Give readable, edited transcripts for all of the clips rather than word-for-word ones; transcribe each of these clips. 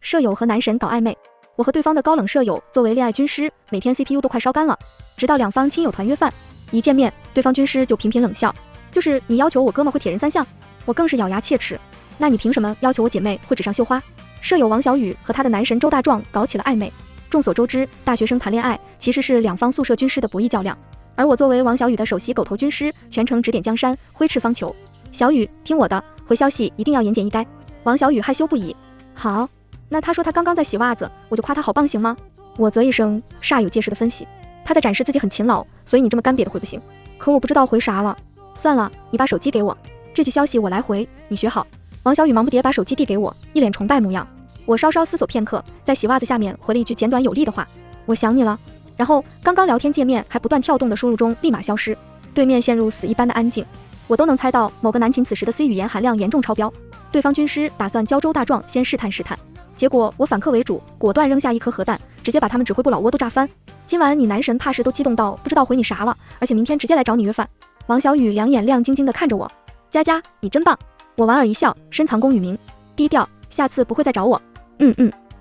舍友和男神搞暧昧，我和对方的高冷舍友作为恋爱军师，每天 CPU 都快烧干了。直到两方亲友团约饭，一见面，对方军师就频频冷笑，就是你要求我哥们会铁人三项，我更是咬牙切齿。那你凭什么要求我姐妹会纸上绣花？舍友王小雨和他的男神周大壮搞起了暧昧。众所周知，大学生谈恋爱其实是两方宿舍军师的博弈较量，而我作为王小雨的首席狗头军师，全程指点江山，挥斥方遒。小雨，听我的，回消息一定要言简意赅。王小雨害羞不已。好，那他说他刚刚在洗袜子，我就夸他好棒行吗？我啧一声，煞有介事的分析，他在展示自己很勤劳，所以你这么干瘪的回不行。可我不知道回啥了。算了，你把手机给我，这句消息我来回，你学好。王小雨忙不迭把手机递给我，一脸崇拜模样。我稍稍思索片刻，在洗袜子下面回了一句简短有力的话，我想你了。然后刚刚聊天界面还不断跳动的输入中立马消失，对面陷入死一般的安静。我都能猜到某个男寝此时的 C 语言含量严重超标，对方军师打算教周大壮先试探试探，结果我反客为主，果断扔下一颗核弹，直接把他们指挥部老窝都炸翻。今晚你男神怕是都激动到不知道回你啥了，而且明天直接来找你约饭。王小雨两眼亮晶晶地看着我，佳佳你真棒。我莞尔一笑，深藏功与名，低调，下次不会再找我。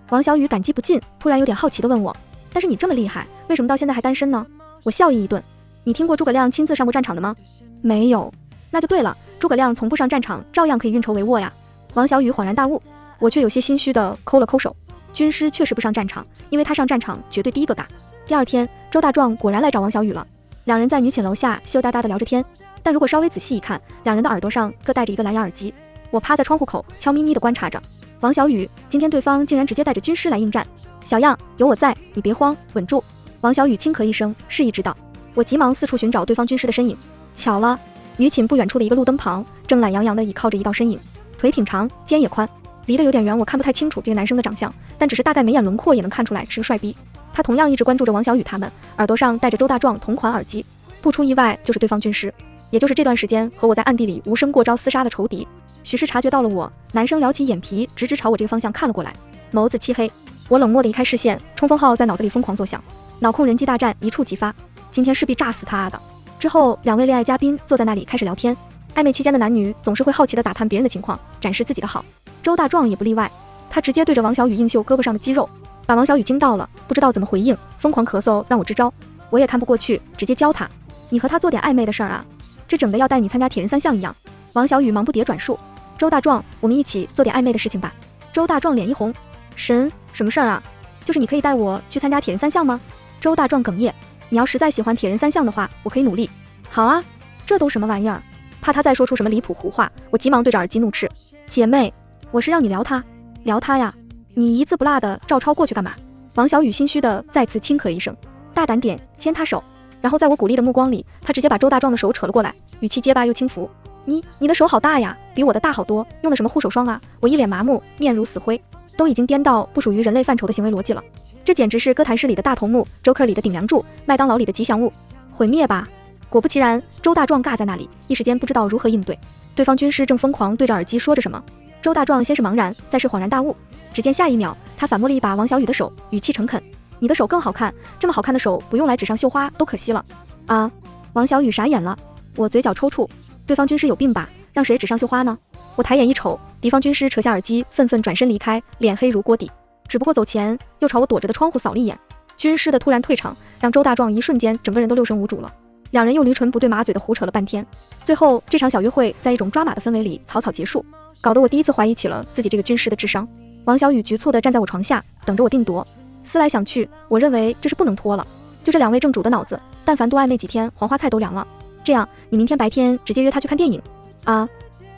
王小雨感激不尽，突然有点好奇地问我，但是你这么厉害，为什么到现在还单身呢？我笑意一顿，你听过诸葛亮亲自上过战场的吗？没有。那就对了，诸葛亮从不上战场，照样可以运筹帷幄呀。王小雨恍然大悟，我却有些心虚地抠了抠手。军师确实不上战场，因为他上战场绝对第一个嘎。第二天，周大壮果然来找王小雨了，两人在女寝楼下羞答答地聊着天，但如果稍微仔细一看，两人的耳朵上各戴着一个蓝牙耳机。我趴在窗户口悄咪咪地观察着王小雨，今天对方竟然直接带着军师来应战。小样，有我在，你别慌，稳住。王小雨轻咳一声，示意知道。我急忙四处寻找对方军师的身影，巧了，女寝不远处的一个路灯旁，正懒洋洋地倚靠着一道身影，腿挺长，肩也宽，离得有点远，我看不太清楚这个男生的长相，但只是大概眉眼轮廓也能看出来是个帅逼。他同样一直关注着王小雨他们，耳朵上戴着周大壮同款耳机，不出意外就是对方军师，也就是这段时间和我在暗地里无声过招厮杀的仇敌。许是察觉到了我，男生撩起眼皮，直直朝我这个方向看了过来，眸子漆黑。我冷漠地移开视线，冲锋号在脑子里疯狂作响，脑控人机大战一触即发，今天势必炸死他的。之后两位恋爱嘉宾坐在那里开始聊天，暧昧期间的男女总是会好奇地打探别人的情况，展示自己的好，周大壮也不例外。他直接对着王小雨硬秀胳膊上的肌肉，把王小雨惊到了，不知道怎么回应，疯狂咳嗽让我支招。我也看不过去，直接教他，你和他做点暧昧的事儿啊，这整的要带你参加铁人三项一样。王小雨忙不迭转述，周大壮，我们一起做点暧昧的事情吧。周大壮脸一红，神，什么事儿啊？就是你可以带我去参加铁人三项吗？周大壮哽咽，你要实在喜欢铁人三项的话，我可以努力。好啊，这都什么玩意儿？怕他再说出什么离谱胡话，我急忙对着耳机怒斥，姐妹，我是让你聊他呀，你一字不落的照抄过去干嘛？王小雨心虚的再次轻咳一声，大胆点，牵他手。然后在我鼓励的目光里，他直接把周大壮的手扯了过来，语气结巴又轻浮，你的手好大呀，比我的大好多，用的什么护手霜啊？我一脸麻木，面如死灰，都已经颠到不属于人类范畴的行为逻辑了，这简直是哥谭市里的大头目， Joker 里的顶梁柱，麦当劳里的吉祥物，毁灭吧。果不其然，周大壮尬在那里，一时间不知道如何应对。对方军师正疯狂对着耳机说着什么，周大壮先是茫然，再是恍然大悟。只见下一秒，他反摸了一把王小雨的手，语气诚恳，你的手更好看，这么好看的手不用来纸上绣花都可惜了啊。王小雨傻眼了，我嘴角抽搐，对方军师有病吧，让谁纸上绣花呢？我抬眼一瞅，敌方军师扯下耳机，愤愤转身离开，脸黑如锅底，只不过走前又朝我躲着的窗户扫了一眼。军师的突然退场让周大壮一瞬间整个人都六神无主了，两人又驴唇不对马嘴的胡扯了半天，最后这场小约会在一种抓马的氛围里草草结束，搞得我第一次怀疑起了自己这个军师的智商。王小雨局促地站在我床下，等着我定夺。思来想去，我认为这是不能拖了，就这两位正主的脑子，但凡多暧昧几天，黄花菜都凉了。这样，你明天白天直接约他去看电影啊？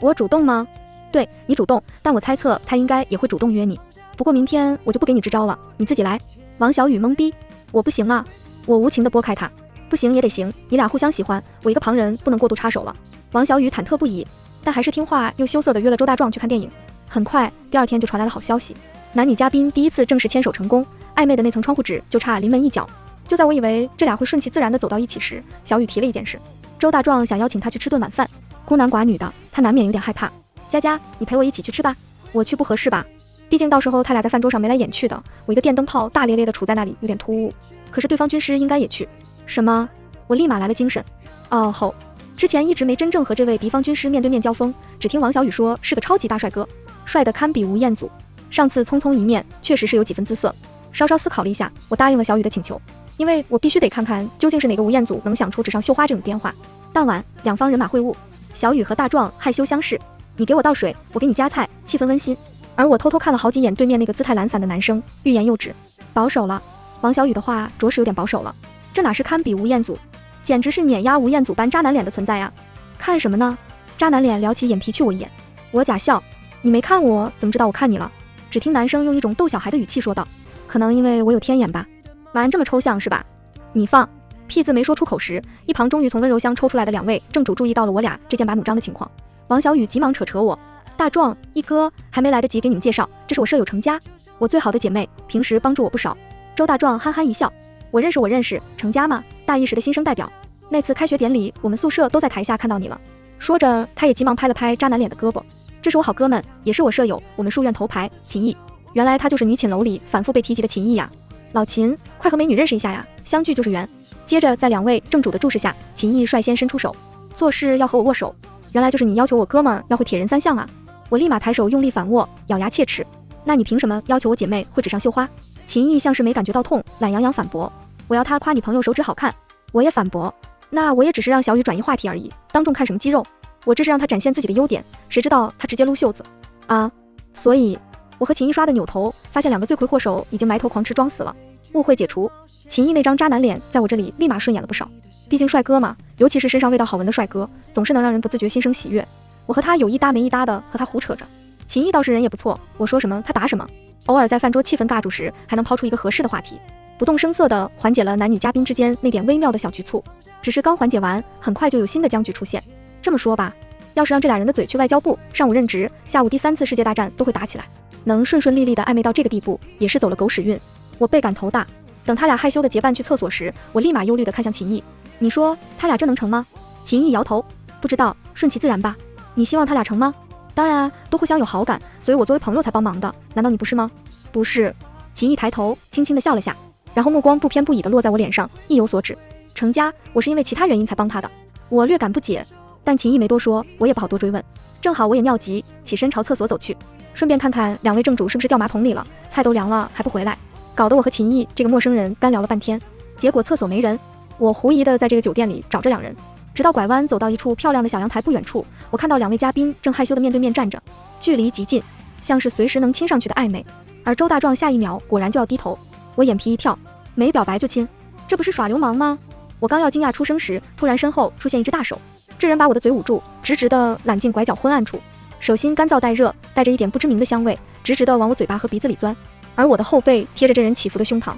我主动吗？对，你主动，但我猜测他应该也会主动约你。不过明天我就不给你支招了，你自己来。王小雨懵逼，我不行啊！我无情地拨开他，不行也得行，你俩互相喜欢，我一个旁人不能过度插手了。王小雨忐忑不已，但还是听话又羞涩地约了周大壮去看电影。很快，第二天就传来了好消息，男女嘉宾第一次正式牵手成功，暧昧的那层窗户纸就差临门一脚。就在我以为这俩会顺其自然地走到一起时，小雨提了一件事，周大壮想邀请他去吃顿晚饭，孤男寡女的，他难免有点害怕。佳佳，你陪我一起去吃吧。我去不合适吧？毕竟到时候他俩在饭桌上眉来眼去的，我一个电灯泡大咧咧地杵在那里有点突兀。可是对方军师应该也去。什么？我立马来了精神。哦吼，之前一直没真正和这位敌方军师面对面交锋，只听王小雨说是个超级大帅哥，帅得堪比吴彦祖。上次匆匆一面，确实是有几分姿色。稍稍思考了一下，我答应了小雨的请求，因为我必须得看看究竟是哪个吴彦祖能想出纸上绣花这种电话。当晚，两方人马会晤，小雨和大壮害羞相视，你给我倒水，我给你夹菜，气氛温馨。而我偷偷看了好几眼对面那个姿态懒散的男生，欲言又止，保守了。王小雨的话着实有点保守了，这哪是堪比吴彦祖，简直是碾压吴彦祖般渣男脸的存在啊！看什么呢？渣男脸撩起眼皮去我一眼，我假笑，你没看我怎么知道我看你了？只听男生用一种逗小孩的语气说道，可能因为我有天眼吧。玩这么抽象是吧？你放屁字没说出口时，一旁终于从温柔乡抽出来的两位正主注意到了我俩这剑拔弩张的情况。王小雨急忙扯我，大壮一哥还没来得及给你们介绍，这是我舍友程佳，我最好的姐妹，平时帮助我不少。周大壮憨憨一笑，我认识，程佳嘛，大一时的新生代表，那次开学典礼我们宿舍都在台下看到你了。说着他也急忙拍了拍渣男脸的胳膊，这是我好哥们，也是我舍友，我们书院头牌秦毅。原来他就是女寝楼里反复被提及的秦毅呀。老秦，快和美女认识一下呀，相聚就是缘。接着在两位正主的注视下，秦毅率先伸出手，做事要和我握手，原来就是你要求我哥们儿要会铁人三项啊。我立马抬手用力反握，咬牙切齿，那你凭什么要求我姐妹会纸上绣花？秦毅像是没感觉到痛，懒洋洋反驳，我要他夸你朋友手指好看。我也反驳，那我也只是让小雨转移话题而已，当众看什么肌肉，我这是让他展现自己的优点，谁知道他直接撸袖子啊！所以我和秦毅刷的扭头，发现两个罪魁祸首已经埋头狂吃装死了。误会解除，秦毅那张渣男脸在我这里立马顺眼了不少，毕竟帅哥嘛，尤其是身上味道好闻的帅哥，总是能让人不自觉心生喜悦。我和他有一搭没一搭的和他胡扯着，秦毅倒是人也不错，我说什么他答什么，偶尔在饭桌气氛尬住时还能抛出一个合适的话题，不动声色地缓解了男女嘉宾之间那点微妙的小局促。只是刚缓解完，很快就有新的僵局出现。这么说吧，要是让这俩人的嘴去外交部，上午任职，下午第3次世界大战都会打起来，能顺顺利利的暧昧到这个地步，也是走了狗屎运。我倍感头大。等他俩害羞的结伴去厕所时，我立马忧虑的看向秦毅，你说他俩这能成吗？秦毅摇头，不知道，顺其自然吧。你希望他俩成吗？当然啊，都互相有好感，所以我作为朋友才帮忙的，难道你不是吗？不是。秦毅抬头轻轻的笑了下，然后目光不偏不倚的落在我脸上，意有所指。程佳，我是因为其他原因才帮他的。我略感不解，但秦毅没多说，我也不好多追问。正好我也尿急，起身朝厕所走去，顺便看看两位正主是不是掉马桶里了，菜都凉了还不回来，搞得我和秦毅这个陌生人干聊了半天。结果厕所没人，我狐疑的在这个酒店里找这两人，直到拐弯走到一处漂亮的小阳台不远处，我看到两位嘉宾正害羞的面对面站着，距离极近，像是随时能亲上去的暧昧。而周大壮下一秒果然就要低头，我眼皮一跳，没表白就亲，这不是耍流氓吗？我刚要惊讶出声时，突然身后出现一只大手，这人把我的嘴捂住，直直的揽进拐角昏暗处，手心干燥带热，带着一点不知名的香味，直直的往我嘴巴和鼻子里钻，而我的后背贴着这人起伏的胸膛。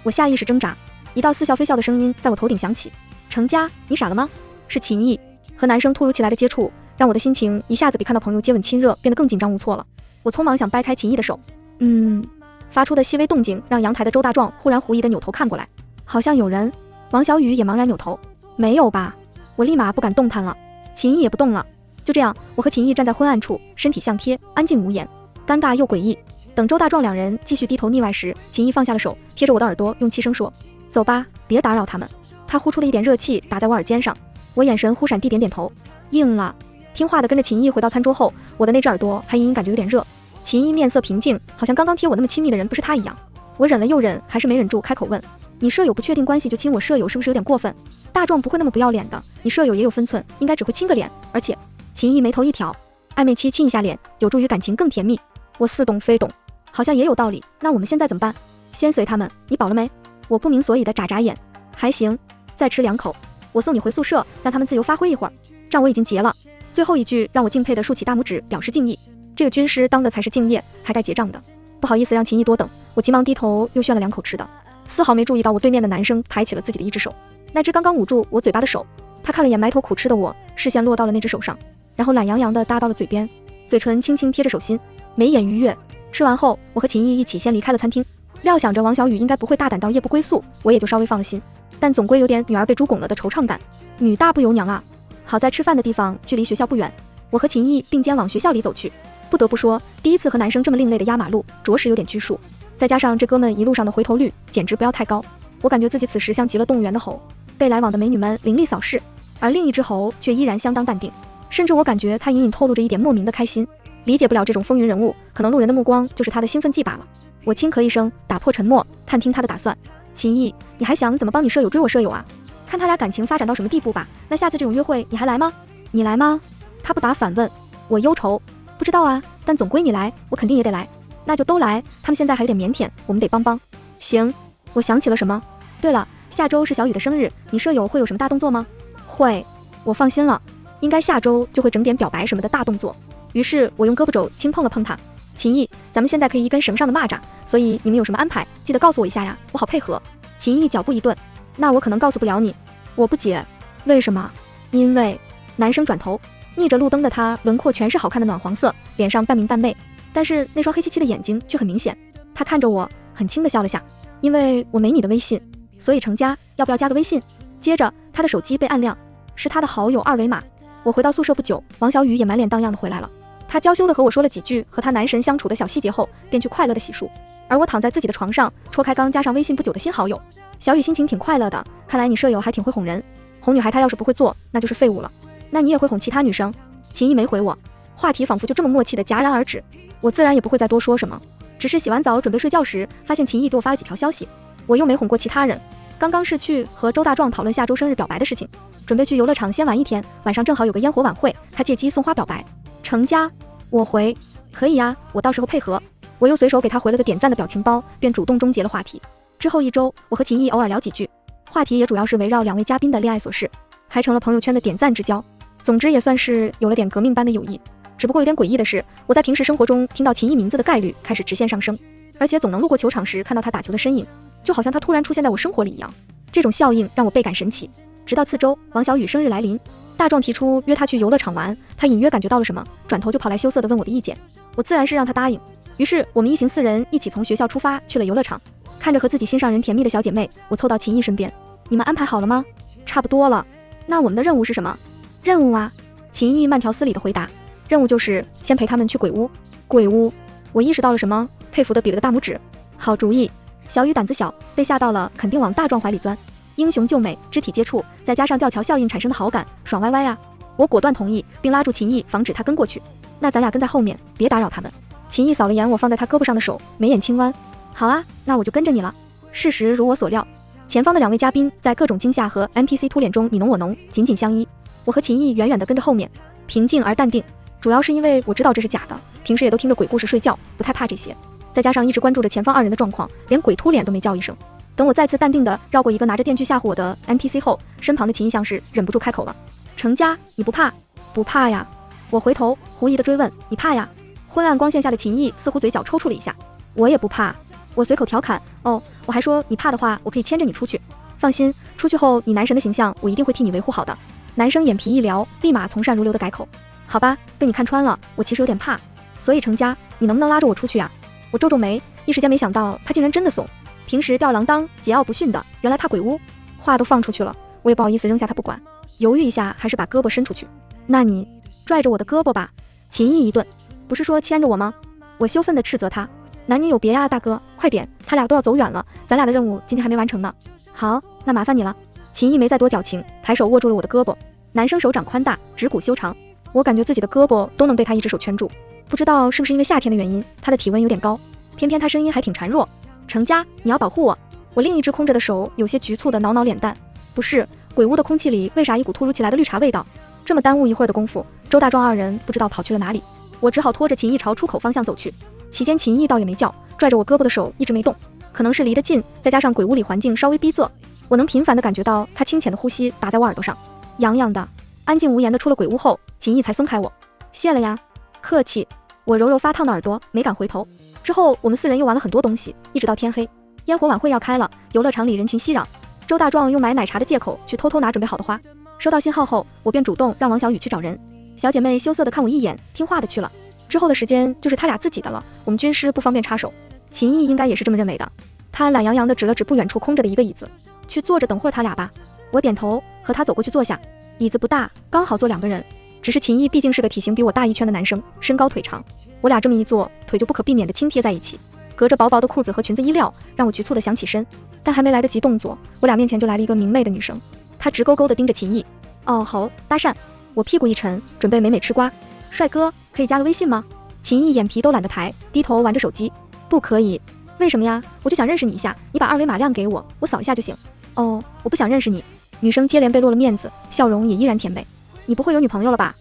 我下意识挣扎，一道似笑非笑的声音在我头顶响起，程佳，你傻了吗？是秦毅。和男生突如其来的接触，让我的心情一下子比看到朋友接吻亲热变得更紧张无措了。我匆忙想掰开秦毅的手，发出的细微动静让阳台的周大壮忽然狐疑的扭头看过来，好像有人。王小雨也茫然扭头，没有吧？我立马不敢动弹了，秦毅也不动了。就这样，我和秦毅站在昏暗处，身体相贴，安静无言，尴尬又诡异。等周大壮两人继续低头腻歪时，秦毅放下了手，贴着我的耳朵用气声说，走吧，别打扰他们。他呼出的一点热气打在我耳尖上，我眼神忽闪地点点头，应了。听话的跟着秦毅回到餐桌后，我的那只耳朵还隐隐感觉有点热。秦毅面色平静，好像刚刚贴我那么亲密的人不是他一样。我忍了又忍，还是没忍住开口问，你舍友不确定关系就亲我舍友，是不是有点过分？大壮不会那么不要脸的，你舍友也有分寸，应该只会亲个脸。而且秦毅眉头一挑，暧昧期亲一下脸有助于感情更甜蜜。我似懂非懂，好像也有道理。那我们现在怎么办？先随他们，你饱了没？我不明所以的眨眨眼，还行，再吃2口，我送你回宿舍，让他们自由发挥一会儿。账我已经结了。最后一句让我敬佩的竖起大拇指表示敬意，这个军师当的才是敬业，还该结账的。不好意思让秦毅多等，我急忙低头又炫了2口吃的，丝毫没注意到我对面的男生抬起了自己的一只手，那只刚刚捂住我嘴巴的手，他看了眼埋头苦吃的我，视线落到了那只手上，然后懒洋洋地搭到了嘴边，嘴唇轻轻贴着手心，眉眼愉悦。吃完后，我和秦毅一起先离开了餐厅，料想着王小雨应该不会大胆到夜不归宿，我也就稍微放了心，但总归有点女儿被猪拱了的惆怅感。女大不由娘啊！好在吃饭的地方距离学校不远，我和秦毅并肩往学校里走去。不得不说，第一次和男生这么另类的压马路，着实有点拘束。再加上这哥们一路上的回头率，简直不要太高。我感觉自己此时像极了动物园的猴，被来往的美女们凌厉扫视，而另一只猴却依然相当淡定，甚至我感觉他隐隐透露着一点莫名的开心。理解不了这种风云人物，可能路人的目光就是他的兴奋剂罢了。我轻咳一声，打破沉默，探听他的打算。秦毅，你还想怎么帮你舍友追我舍友啊？看他俩感情发展到什么地步吧。那下次这种约会你还来吗？你来吗？他不答反问。我忧愁，不知道啊，但总归你来，我肯定也得来。那就都来，他们现在还有点腼腆，我们得帮帮。行，我想起了什么。对了，下周是小雨的生日，你舍友会有什么大动作吗？会，我放心了，应该下周就会整点表白什么的大动作。于是我用胳膊肘轻碰了碰他。秦毅，咱们现在可以一根绳上的蚂蚱，所以你们有什么安排，记得告诉我一下呀，我好配合。秦毅脚步一顿，那我可能告诉不了你。我不解，为什么？因为……男生转头，逆着路灯的他轮廓全是好看的暖黄色，脸上半明半昧，但是那双黑漆漆的眼睛却很明显。他看着我，很轻地笑了下。因为我没你的微信，所以成家，要不要加个微信？接着他的手机被按亮，是他的好友二维码。我回到宿舍不久，王小雨也满脸荡漾的回来了。他娇羞地和我说了几句和他男神相处的小细节后，便去快乐的洗漱。而我躺在自己的床上，戳开刚加上微信不久的新好友。小雨心情挺快乐的，看来你舍友还挺会哄人。哄女孩她要是不会做，那就是废物了。那你也会哄其他女生？秦毅没回我，话题仿佛就这么默契的戛然而止。我自然也不会再多说什么，只是洗完澡准备睡觉时，发现秦毅给我发了几条消息。我又没哄过其他人，刚刚是去和周大壮讨论下周生日表白的事情，准备去游乐场先玩一天，晚上正好有个烟火晚会，他借机送花表白。成家？我回，可以呀，我到时候配合。我又随手给他回了个点赞的表情包，便主动终结了话题。之后一周，我和秦毅偶尔聊几句，话题也主要是围绕两位嘉宾的恋爱琐事，还成了朋友圈的点赞之交。总之也算是有了点革命般的友谊。只不过有点诡异的是，我在平时生活中听到秦毅名字的概率开始直线上升，而且总能路过球场时看到他打球的身影，就好像他突然出现在我生活里一样。这种效应让我倍感神奇。直到次周，王小雨生日来临，大壮提出约他去游乐场玩，他隐约感觉到了什么，转头就跑来羞涩地问我的意见。我自然是让他答应。于是我们一行4人一起从学校出发去了游乐场。看着和自己心上人甜蜜的小姐妹，我凑到秦毅身边。你们安排好了吗？差不多了。那我们的任务是什么？任务啊，秦毅慢条斯理地回答。任务就是先陪他们去鬼屋。鬼屋？我意识到了什么，佩服地比了个大拇指。好主意。小雨胆子小，被吓到了肯定往大壮怀里钻。英雄救美，肢体接触，再加上吊桥效应产生的好感，爽歪歪啊！我果断同意，并拉住秦毅，防止他跟过去。那咱俩跟在后面，别打扰他们。秦毅扫了眼我放在他胳膊上的手，眉眼轻弯。好啊，那我就跟着你了。事实如我所料，前方的2位嘉宾在各种惊吓和 NPC 突脸中你侬我侬，紧紧相依。我和秦毅远远地跟着后面，平静而淡定。主要是因为我知道这是假的，平时也都听着鬼故事睡觉，不太怕这些。再加上一直关注着前方2人的状况，连鬼突脸都没叫一声。等我再次淡定地绕过一个拿着电锯吓唬我的 NPC 后，身旁的秦毅像是忍不住开口了：成家，你不怕？不怕呀。我回头狐疑地追问：你怕呀？昏暗光线下的秦毅似乎嘴角抽搐了一下。我也不怕。我随口调侃：哦，我还说你怕的话，我可以牵着你出去。放心，出去后你男神的形象我一定会替你维护好的。男生眼皮一撩，立马从善如流地改口：好吧，被你看穿了，我其实有点怕。所以成家，你能不能拉着我出去啊？我皱皱眉，一时间没想到他竟然真的怂。平时吊儿郎当、桀骜不驯的，原来怕鬼屋。话都放出去了，我也不好意思扔下他不管，犹豫一下，还是把胳膊伸出去。那你拽着我的胳膊吧。秦毅一顿，不是说牵着我吗？我羞愤地斥责他：男女有别呀，大哥，快点，他俩都要走远了，咱俩的任务今天还没完成呢。好，那麻烦你了。秦毅没再多矫情，抬手握住了我的胳膊。男生手掌宽大，指骨修长，我感觉自己的胳膊都能被他一只手圈住。不知道是不是因为夏天的原因，他的体温有点高，偏偏他声音还挺孱弱。成家，你要保护我。我另一只空着的手有些局促地挠挠脸蛋。不是，鬼屋的空气里为啥一股突如其来的绿茶味道？这么耽误一会儿的功夫，周大壮2人不知道跑去了哪里。我只好拖着秦毅朝出口方向走去。期间秦毅倒也没叫，拽着我胳膊的手一直没动，可能是离得近，再加上鬼屋里环境稍微逼仄，我能频繁地感觉到他清浅的呼吸打在我耳朵上，痒痒的。安静无言地出了鬼屋后，秦毅才松开我。谢了呀。客气。我揉揉发烫的耳朵，没敢回头。之后我们4人又玩了很多东西，一直到天黑。烟火晚会要开了，游乐场里人群熙攘。周大壮用买奶茶的借口去偷偷拿准备好的花。收到信号后，我便主动让王小雨去找人。小姐妹羞涩地看我一眼，听话的去了。之后的时间就是他俩自己的了，我们军师不方便插手。秦毅应该也是这么认为的。他懒洋洋地指了指不远处空着的一个椅子，去坐着等会儿他俩吧。我点头，和他走过去坐下。椅子不大，刚好坐2个人。只是秦毅毕竟是个体型比我大1圈的男生，身高腿长，我俩这么一坐，腿就不可避免地轻贴在一起，隔着薄薄的裤子和裙子衣料，让我局促地想起身。但还没来得及动作，我俩面前就来了一个明媚的女生。她直勾勾地盯着秦毅。哦吼，搭讪。我屁股一沉，准备美美吃瓜。帅哥，可以加个微信吗？秦毅眼皮都懒得抬，低头玩着手机。不可以。为什么呀？我就想认识你一下，你把二维码亮给我，我扫一下就行。哦，我不想认识你。女生接连被落了面子，笑容也依然甜美。你不会有女朋友了吧？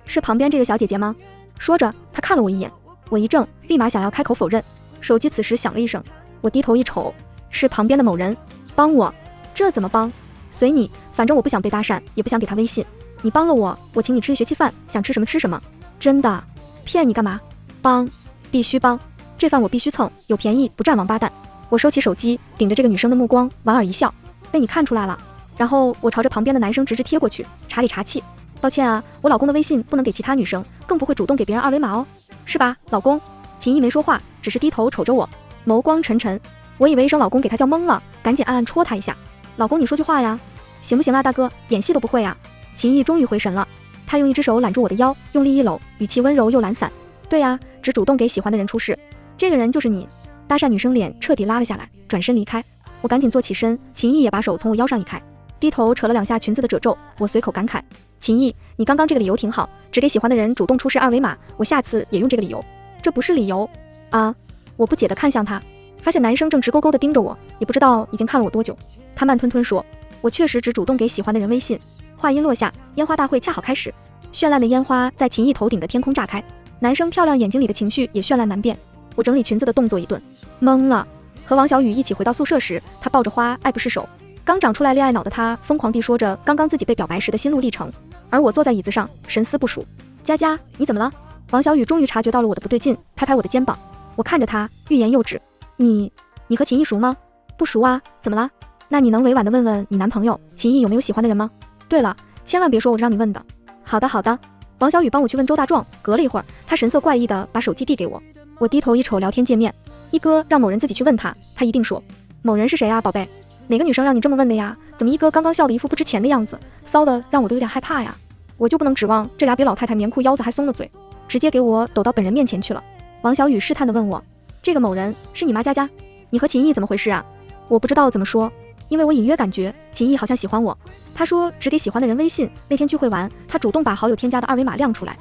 是旁边这个小姐姐吗？说着，她看了我一眼，我一怔，立马想要开口否认。手机此时响了一声，我低头一瞅，是旁边的某人。帮我？这怎么帮？随你，反正我不想被搭讪，也不想给他微信。你帮了我，我请你吃一学期饭，想吃什么吃什么。真的？骗你干嘛？帮，必须帮，这饭我必须蹭，有便宜不占王八蛋。我收起手机，顶着这个女生的目光，莞尔一笑，被你看出来了。然后我朝着旁边的男生直直贴过去，茶里茶气。抱歉啊，我老公的微信不能给其他女生，更不会主动给别人二维码哦，是吧，老公？秦毅没说话，只是低头瞅着我，眸光沉沉。我以为一声老公给他叫懵了，赶紧暗暗戳他一下。老公，你说句话呀，行不行啊，大哥？演戏都不会啊。秦毅终于回神了，他用一只手揽住我的腰，用力一搂，语气温柔又懒散。对呀，只主动给喜欢的人出示，这个人就是你。搭讪女生脸彻底拉了下来，转身离开。我赶紧坐起身，秦毅也把手从我腰上移开，低头扯了两下裙子的褶皱。我随口感慨，秦毅，你刚刚这个理由挺好，只给喜欢的人主动出示二维码，我下次也用这个理由。这不是理由啊！我不解地看向他，发现男生正直勾勾地盯着我，也不知道已经看了我多久。他慢吞吞说，我确实只主动给喜欢的人微信。话音落下，烟花大会恰好开始，绚烂的烟花在秦毅头顶的天空炸开，男生漂亮眼睛里的情绪也绚烂难辨。我整理裙子的动作一顿，懵了。和王小雨一起回到宿舍时，他抱着花爱不释手。刚长出来恋爱脑的他疯狂地说着刚刚自己被表白时的心路历程，而我坐在椅子上神思不属。佳佳，你怎么了？王小雨终于察觉到了我的不对劲，拍拍我的肩膀。我看着他，欲言又止。你和秦毅熟吗？不熟啊，怎么了？那你能委婉地问问你男朋友秦毅有没有喜欢的人吗？对了，千万别说我让你问的。好的好的。王小雨帮我去问周大壮。隔了一会儿，他神色怪异地把手机递给我。我低头一瞅聊天界面，一哥让某人自己去问他，他一定说。某人是谁啊，宝贝？哪个女生让你这么问的呀？怎么一哥刚刚笑得一副不值钱的样子，骚的让我都有点害怕呀。我就不能指望这俩比老太太棉裤腰子还松了嘴，直接给我抖到本人面前去了。王小雨试探地问我，这个某人是你妈佳佳？你和秦毅怎么回事啊？我不知道怎么说，因为我隐约感觉秦毅好像喜欢我。他说只给喜欢的人微信，那天聚会完，他主动把好友添加的二维码亮出来。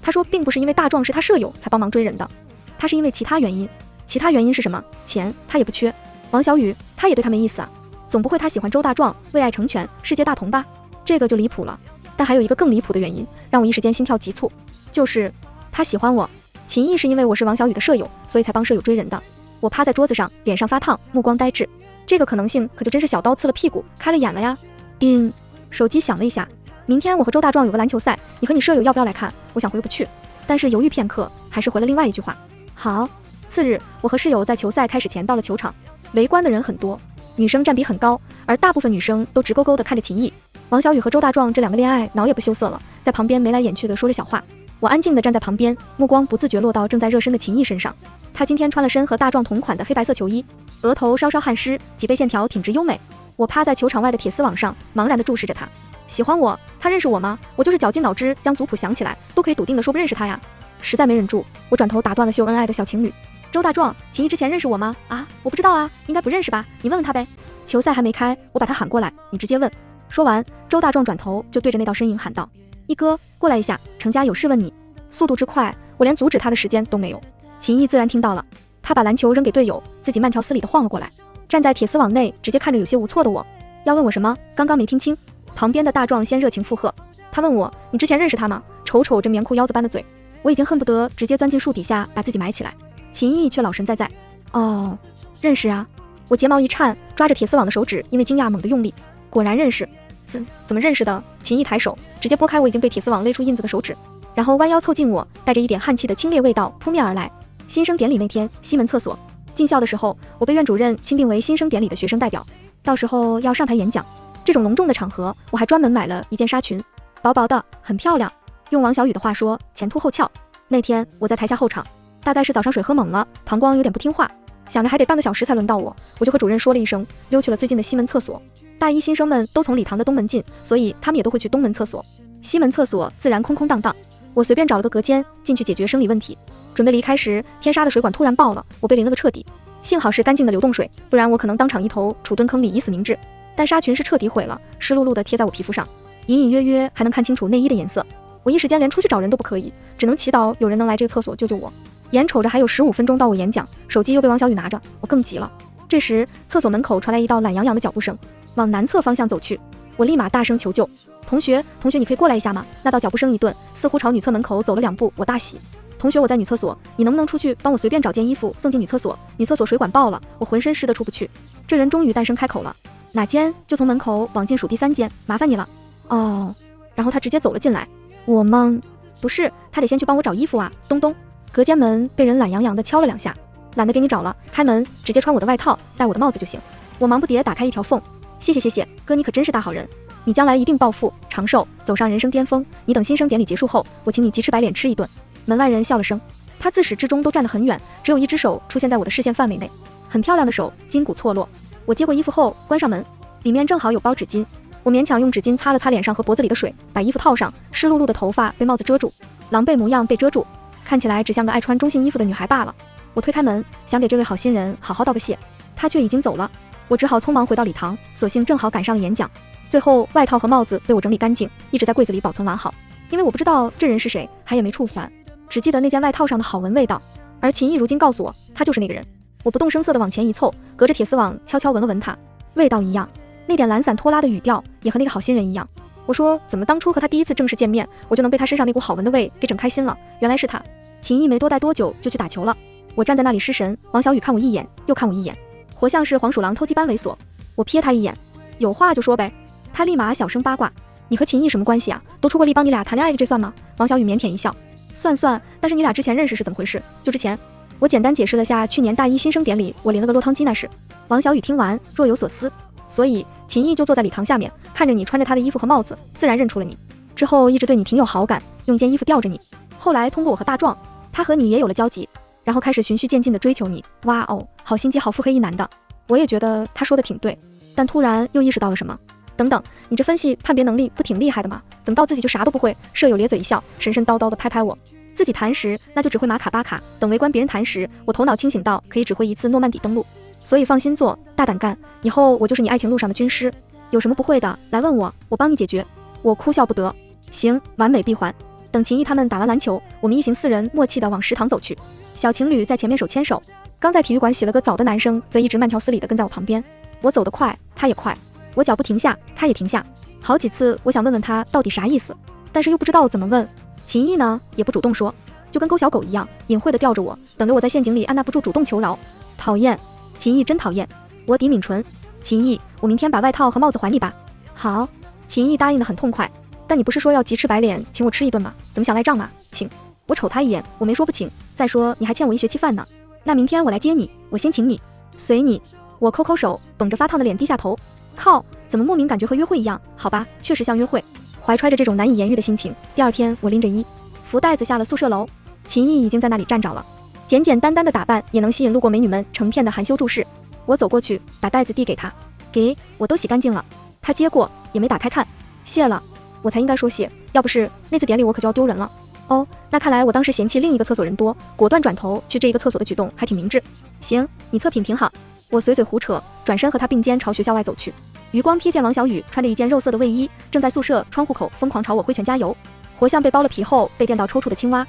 他说并不是因为大壮是他舍友才帮忙追人的，他是因为其他原因。其他原因是什么？钱他也不缺。王小雨他也对他没意思啊，总不会他喜欢周大壮，为爱成全，世界大同吧？这个就离谱了。但还有一个更离谱的原因，让我一时间心跳急促，就是他喜欢我。秦毅是因为我是王小雨的舍友，所以才帮舍友追人的。我趴在桌子上，脸上发烫，目光呆滞。这个可能性可就真是小刀刺了屁股，开了眼了呀。叮，手机响了一下。明天我和周大壮有个篮球赛，你和你舍友要不要来看？我想回不去，但是犹豫片刻，还是回了另外一句话。好。次日，我和室友在球赛开始前到了球场，围观的人很多，女生占比很高，而大部分女生都直勾勾地看着秦毅。王小雨和周大壮这两个恋爱脑也不羞涩了，在旁边眉来眼去的说着小话。我安静地站在旁边，目光不自觉落到正在热身的秦毅身上。他今天穿了身和大壮同款的黑白色球衣，额头稍稍汗湿，脊背线条挺直优美。我趴在球场外的铁丝网上，茫然地注视着他。喜欢我？他认识我吗？我就是绞尽脑汁将族谱想起来，都可以笃定地说不认识他呀。实在没忍住，我转头打断了秀恩爱的小情侣。周大壮，秦毅之前认识我吗？啊，我不知道啊，应该不认识吧？你问问他呗。球赛还没开，我把他喊过来，你直接问。说完，周大壮转头就对着那道身影喊道：一哥，过来一下，程家有事问你。速度之快，我连阻止他的时间都没有。秦毅自然听到了，他把篮球扔给队友，自己慢条斯理地晃了过来，站在铁丝网内，直接看着有些无措的我。要问我什么？刚刚没听清。旁边的大壮先热情附和，他问我，你之前认识他吗？瞅瞅这棉裤腰子般的嘴，我已经恨不得直接钻进树底下把自己埋起来。秦毅却老神在在，哦，认识啊。我睫毛一颤，抓着铁丝网的手指因为惊讶猛地用力，果然认识。怎么认识的？秦毅抬手直接拨开我已经被铁丝网勒出印子的手指，然后弯腰凑近我，带着一点汗气的清冽味道扑面而来。新生典礼那天，西门厕所进校的时候，我被院主任钦定为新生典礼的学生代表，到时候要上台演讲。这种隆重的场合，我还专门买了一件纱裙，薄薄的，很漂亮。用王小雨的话说，前凸后翘。那天我在台下候场，大概是早上水喝猛了，膀胱有点不听话，想着还得半个小时才轮到我，我就和主任说了一声，溜去了最近的西门厕所。大一新生们都从礼堂的东门进，所以他们也都会去东门厕所。西门厕所自然空空荡荡，我随便找了个隔间进去解决生理问题。准备离开时，天杀的水管突然爆了，我被淋了个彻底。幸好是干净的流动水，不然我可能当场一头杵蹲坑里以死明志。但纱裙是彻底毁了，湿漉漉的贴在我皮肤上，隐隐约约还能看清楚内衣的颜色。我一时间连出去找人都不可以，只能祈祷有人能来这个厕所救救我。眼瞅着还有15分钟到我演讲，手机又被王小雨拿着，我更急了。这时，厕所门口传来一道懒洋洋的脚步声，往南侧方向走去。我立马大声求救：“同学，你可以过来一下吗？”那道脚步声一顿，似乎朝女厕门口走了2步。我大喜：“同学，我在女厕所，你能不能出去帮我随便找件衣服送进女厕所？女厕所水管爆了，我浑身湿的出不去。”这人终于诞生开口了：“哪间？就从门口往进数第3间，麻烦你了。”哦，然后他直接走了进来。我懵，不是，他得先去帮我找衣服啊！咚咚，隔间门被人懒洋洋的敲了2下。懒得给你找了，开门，直接穿我的外套，戴我的帽子就行。我忙不迭打开一条缝，谢谢，哥你可真是大好人，你将来一定暴富长寿，走上人生巅峰。你等新生典礼结束后，我请你鸡翅白脸吃一顿。门外人笑了声，他自始至终都站得很远，只有一只手出现在我的视线范围内，很漂亮的手，筋骨错落。我接过衣服后关上门，里面正好有包纸巾，我勉强用纸巾擦了擦脸上和脖子里的水，把衣服套上，湿漉漉的头发被帽子遮住，狼狈模样被遮住，看起来只像个爱穿中性衣服的女孩罢了。我推开门，想给这位好心人好好道个谢，他却已经走了。我只好匆忙回到礼堂，所幸正好赶上了演讲。最后外套和帽子被我整理干净，一直在柜子里保存完好，因为我不知道这人是谁，还也没触犯，只记得那件外套上的好闻味道。而秦毅如今告诉我，他就是那个人。我不动声色地往前一凑，隔着铁丝网悄悄闻了闻他，味道一样，那点懒散拖拉的语调也和那个好心人一样。我说怎么当初和他第一次正式见面，我就能被他身上那股好闻的味给整开心了，原来是他。秦毅没多待多久就去打球了，我站在那里失神，王小雨看我一眼又看我一眼，活像是黄鼠狼偷鸡般猥琐。我瞥他一眼，有话就说呗。他立马小声八卦，你和秦毅什么关系啊？都出过力帮你俩谈恋爱，这算吗？王小雨腼腆一笑，算，但是你俩之前认识是怎么回事？就之前我简单解释了下去年大一新生典礼我淋了个落汤鸡那事。王小雨听完若有所思，所以秦毅就坐在礼堂下面，看着你穿着他的衣服和帽子，自然认出了你。之后一直对你挺有好感，用一件衣服吊着你，后来通过我和大壮，他和你也有了交集，然后开始循序渐进的追求你。哇哦，好心机好腹黑一男的。我也觉得他说的挺对，但突然又意识到了什么。等等，你这分析判别能力不挺厉害的吗？怎么到自己就啥都不会？舍友咧嘴一笑，神神叨叨的拍拍我。自己谈时那就只会马卡巴卡，等围观别人谈时，我头脑清醒到可以指挥一次诺曼底登陆。所以放心做，大胆干，以后我就是你爱情路上的军师，有什么不会的来问我，我帮你解决。我哭笑不得。行，完美闭环。等秦毅他们打完篮球，我们一行4人默契地往食堂走去。小情侣在前面手牵手，刚在体育馆洗了个澡的男生则一直慢条斯理地跟在我旁边。我走得快，他也快，我脚不停下，他也停下。好几次我想问问他到底啥意思，但是又不知道怎么问。秦毅呢也不主动说，就跟勾小狗一样，隐晦地吊着我，等着我在陷阱里按捺不住主动求饶。讨厌，秦毅真讨厌。我抵抿唇，秦毅，我明天把外套和帽子还你吧。好。秦毅答应得很痛快。但你不是说要鸡翅白脸请我吃一顿吗？怎么想赖账啊？请。我瞅他一眼，我没说不请，再说你还欠我1学期饭呢。那明天我来接你，我先请你。随你。我抠抠手，绷着发烫的脸低下头。靠，怎么莫名感觉和约会一样？好吧，确实像约会。怀揣着这种难以言喻的心情，第2天我拎着衣服袋子下了宿舍楼。秦毅已经在那里站着了，简简单单的打扮也能吸引路过美女们成片的含羞注视。我走过去，把袋子递给他，给我都洗干净了。他接过，也没打开看。谢了。我才应该说谢，要不是那次典礼我可就要丢人了。哦，那看来我当时嫌弃另一个厕所人多，果断转头去这一个厕所的举动还挺明智。行，你测评挺好。我随嘴胡扯，转身和他并肩朝学校外走去。余光瞥见王小雨穿着一件肉色的卫衣，正在宿舍窗户口疯狂朝我挥拳加油，活像被剥了皮后被电到抽搐的青蛙。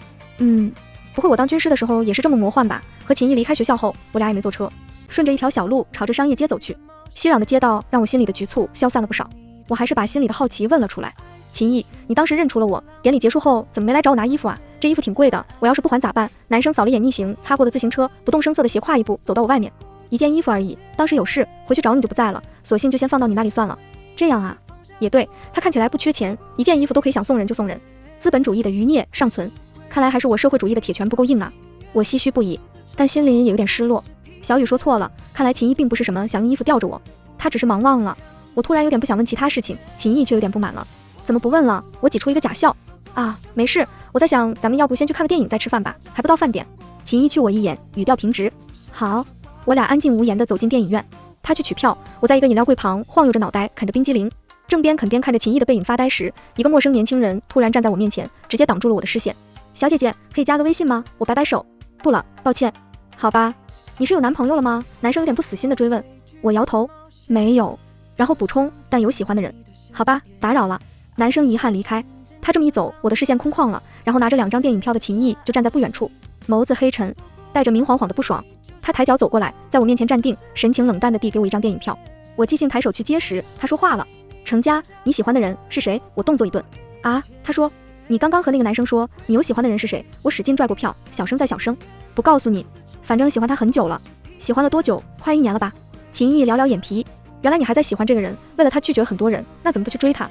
不会我当军师的时候也是这么魔幻吧？和秦毅离开学校后，我俩也没坐车，顺着一条小路朝着商业街走去。熙攘的街道让我心里的局促消散了不少，我还是把心里的好奇问了出来。秦毅，你当时认出了我，典礼结束后怎么没来找我拿衣服啊？这衣服挺贵的，我要是不还咋办？男生扫了眼逆行擦过的自行车，不动声色的斜跨一步走到我外面。一件衣服而已，当时有事回去找你就不在了，索性就先放到你那里算了。这样啊，也对，他看起来不缺钱，一件衣服都可以想送人就送人，资本主义的余孽尚存，看来还是我社会主义的铁拳不够硬啊。我唏嘘不已，但心里也有点失落。小雨说错了，看来秦毅并不是什么想用衣服吊着我，他只是忙忘了。我突然有点不想问其他事情，秦毅却有点不满了。怎么不问了？我挤出一个假笑。啊，没事，我在想咱们要不先去看个电影再吃饭吧，还不到饭点。秦毅去我一眼，语调平直。好。我俩安静无言地走进电影院，他去取票，我在一个饮料柜旁晃悠着脑袋啃着冰激凌，正边啃边看着秦毅的背影发呆时，一个陌生年轻人突然站在我面前，直接挡住了我的视线。小姐姐，可以加个微信吗？我摆摆手。不了，抱歉。好吧，你是有男朋友了吗？男生有点不死心地追问。我摇头，没有，然后补充，但有喜欢的人。好吧，打扰了。男生遗憾离开。他这么一走，我的视线空旷了，然后拿着2张电影票的秦毅就站在不远处。眸子黑沉，带着明晃晃的不爽。他抬脚走过来，在我面前站定，神情冷淡地递给我一张电影票。我即兴抬手去接时，他说话了：程佳，你喜欢的人是谁？我动作一顿。啊，他说，你刚刚和那个男生说你有喜欢的人是谁？我使劲拽过票，小声再小声，不告诉你，反正喜欢他很久了。喜欢了多久？快1年了吧。秦毅撩撩眼皮，原来你还在喜欢这个人，为了他拒绝了很多人，那怎么不去追他？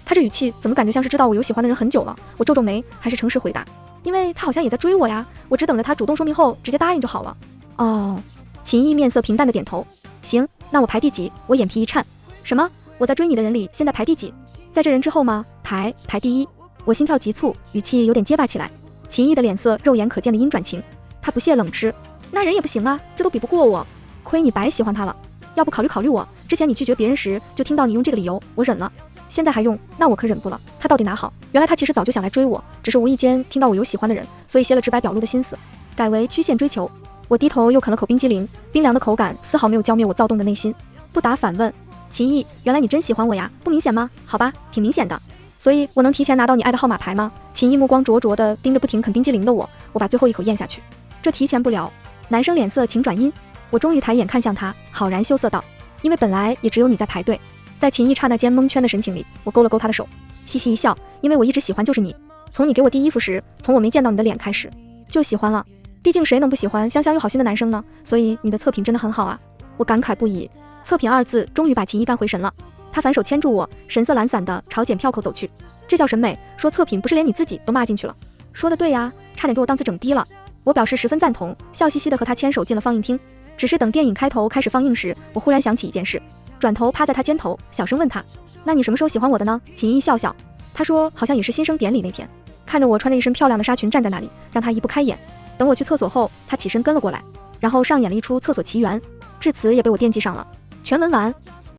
他这语气怎么感觉像是知道我有喜欢的人很久了？我皱皱眉，还是诚实回答，因为他好像也在追我呀，我只等着他主动说明后直接答应就好了。哦，秦毅面色平淡的点头，行，那我排第几？我眼皮一颤，什么？我在追你的人里现在排第几？在这人之后吗？排第1。我心跳急促，语气有点结巴起来。秦毅的脸色肉眼可见的阴转晴，他不屑冷嗤，那人也不行啊，这都比不过我，亏你白喜欢他了，要不考虑考虑我，之前你拒绝别人时就听到你用这个理由，我忍了，现在还用，那我可忍不了。他到底哪好？原来他其实早就想来追我，只是无意间听到我有喜欢的人，所以歇了直白表露的心思，改为曲线追求。我低头又啃了口冰激凌，冰凉的口感丝毫没有浇灭我躁动的内心。不答反问，秦毅，原来你真喜欢我呀？不明显吗？好吧，挺明显的。所以我能提前拿到你爱的号码牌吗？秦毅目光灼灼地盯着不停啃冰激凌的我把最后一口咽下去。这提前不了。男生脸色晴转阴，我终于抬眼看向他，好然羞涩道，因为本来也只有你在排队。在秦毅刹那间蒙圈的神情里，我勾了勾他的手，嘻嘻一笑，因为我一直喜欢就是你，从你给我递衣服时，从我没见到你的脸开始就喜欢了，毕竟谁能不喜欢香香又好心的男生呢？所以你的测评真的很好啊，我感慨不已。测评2字终于把秦毅干回神了，他反手牵住我，神色懒散地朝检票口走去。这叫审美，说测评不是连你自己都骂进去了。说的对呀，差点给我档次整低了。我表示十分赞同，笑嘻嘻地和他牵手进了放映厅。只是等电影开头开始放映时，我忽然想起一件事，转头趴在他肩头，小声问他，那你什么时候喜欢我的呢？秦毅笑笑，他说好像也是新生典礼那天，看着我穿着一身漂亮的纱裙站在那里，让他移不开眼。等我去厕所后，他起身跟了过来，然后上演了一出厕所奇缘，至此也被我惦记上了。全文完。